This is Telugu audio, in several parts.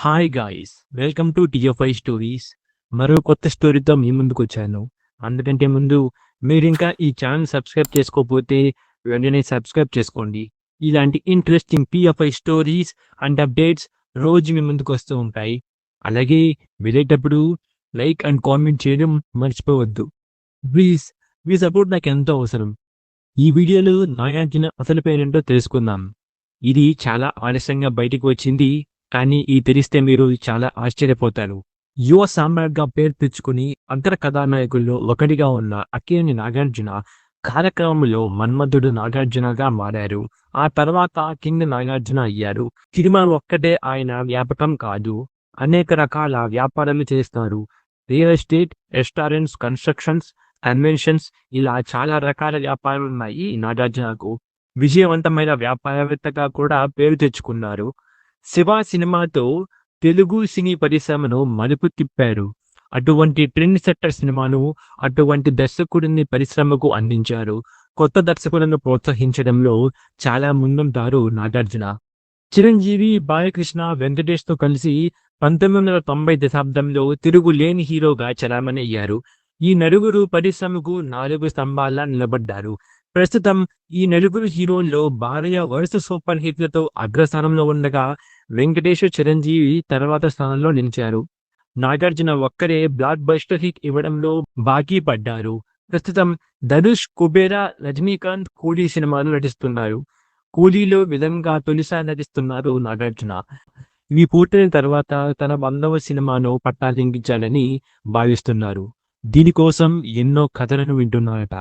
Hi guys, welcome to TFI stories. మరో కొత్త స్టోరీతో మీ ముందుకు వచ్చాను. అందుకంటే ముందు మీరు ఇంకా ఈ ఛానల్ సబ్స్క్రైబ్ చేసుకోకపోతే వెంటనే సబ్స్క్రైబ్ చేసుకోండి. ఇలాంటి interesting TFI stories and updates రోజు మీ ముందుకు వస్తూ ఉంటాయి. అలాగే వెళ్ళేటప్పుడు లైక్ అండ్ కామెంట్ చేయడం మర్చిపోవద్దు. ప్లీజ్ మీ సపోర్ట్ నాకు ఎంతో అవసరం. ఈ వీడియోలో నాగార్జున అసలు పేరేంటో తెలుసుకుందాం. ఇది చాలా ఆలస్యంగా బయటికి వచ్చింది, కానీ ఈ తెలిస్తే మీరు చాలా ఆశ్చర్యపోతారు. యువ సామ్రాట్గా పేరు తెచ్చుకుని అగ్ర కథానాయకుల్లో ఒకటిగా ఉన్న అక్కినేని నాగార్జున కాలక్రమంలో మన్మధుడు నాగార్జునగా మారారు. ఆ తర్వాత కింగ్ నాగార్జున అయ్యారు. సినిమా ఒక్కటే ఆయన వ్యాపకం కాదు, అనేక రకాల వ్యాపారాలు చేస్తారు. Real estate, restaurants, constructions, conventions, ఇలా చాలా రకాల వ్యాపారాలు ఉన్నాయి నాగార్జునకు. విజయవంతమైన వ్యాపారవేత్తగా కూడా పేరు తెచ్చుకున్నారు. శివ సినిమాతో తెలుగు సినీ పరిశ్రమను మలుపు తిప్పారు. అటువంటి ట్రెండ్ సెట్టర్ సినిమాను అటువంటి దర్శకుడిని పరిశ్రమకు అందించారు. కొత్త దర్శకులను ప్రోత్సహించడంలో చాలా ముందుంటారు నాగార్జున. చిరంజీవి, బాలకృష్ణ, వెంకటేష్తో కలిసి 1990 దశాబ్దంలో తిరుగులేని హీరోగా చలామణి అయ్యారు. ఈ నలుగురు పరిశ్రమకు 4 స్తంభాల్లా నిలబడ్డారు. ప్రస్తుతం ఈ నలుగురు హీరోల్లో భార్య వరుస సూపర్ హిట్లతో అగ్రస్థానంలో ఉండగా వెంకటేష్, చిరంజీవి తర్వాత స్థానంలో నిలిచారు. నాగార్జున ఒక్కరే బ్లాక్ బస్టర్ హిట్ ఇవ్వడంలో బాకీ పడ్డారు. ప్రస్తుతం ధనుష్, కుబేరా, రజనీకాంత్ కూలీ సినిమాలు నటిస్తున్నారు. కూలీలో విధంగా తొలిసారి నటిస్తున్నారు నాగార్జున. ఇవి పూర్తయిన తర్వాత తన 100వ సినిమాను పట్టాలెక్కించాలని భావిస్తున్నారు. దీనికోసం ఎన్నో కథలను వింటున్నారట.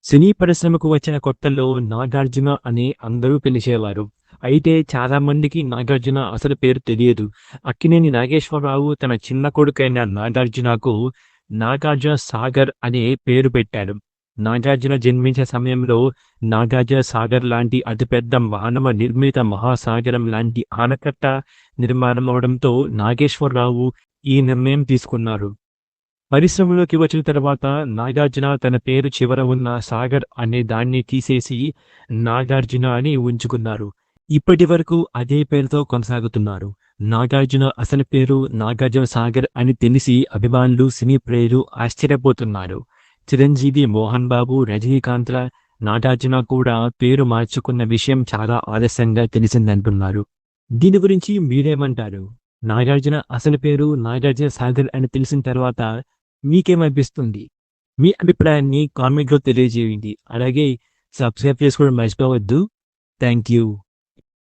సినీ పరిశ్రమకు వచ్చిన కొత్తలో నాగార్జున అని అందరూ పిలిచేవారు. అయితే చాలా మందికి నాగార్జున అసలు పేరు తెలియదు. అక్కినేని నాగేశ్వరరావు తన చిన్న కొడుకైన నాగార్జునకు నాగార్జున సాగర్ అనే పేరు పెట్టాడు. నాగార్జున జన్మించే సమయంలో నాగార్జున సాగర్ లాంటి అతిపెద్ద మానవ నిర్మిత మహాసాగరం లాంటి ఆనకట్ట నిర్మాణం అవడంతో నాగేశ్వరరావు ఈ నిర్ణయం తీసుకున్నారు. పరిశ్రమలోకి వచ్చిన తర్వాత నాగార్జున తన పేరు చివర ఉన్న సాగర్ అనే దాన్ని తీసేసి నాగార్జున అని ఉంచుకున్నారు. ఇప్పటి వరకు అదే పేరుతో కొనసాగుతున్నారు. నాగార్జున అసలు పేరు నాగార్జున సాగర్ అని తెలిసి అభిమానులు, సినీ ప్రియులు ఆశ్చర్యపోతున్నారు. చిరంజీవి, మోహన్ బాబు, రజనీకాంత్ల నాగార్జున కూడా పేరు మార్చుకున్న విషయం చాలా ఆలస్యంగా తెలిసిందంటున్నారు. దీని గురించి మీరేమంటారు? నాగార్జున అసలు పేరు నాగార్జున సాగర్ అని తెలిసిన తర్వాత మీకేమనిపిస్తుంది? మీ అభిప్రాయాన్ని కామెంట్లో తెలియజేయండి. అలాగే సబ్స్క్రైబ్ చేసుకోవడం మర్చిపోవద్దు. Thank you.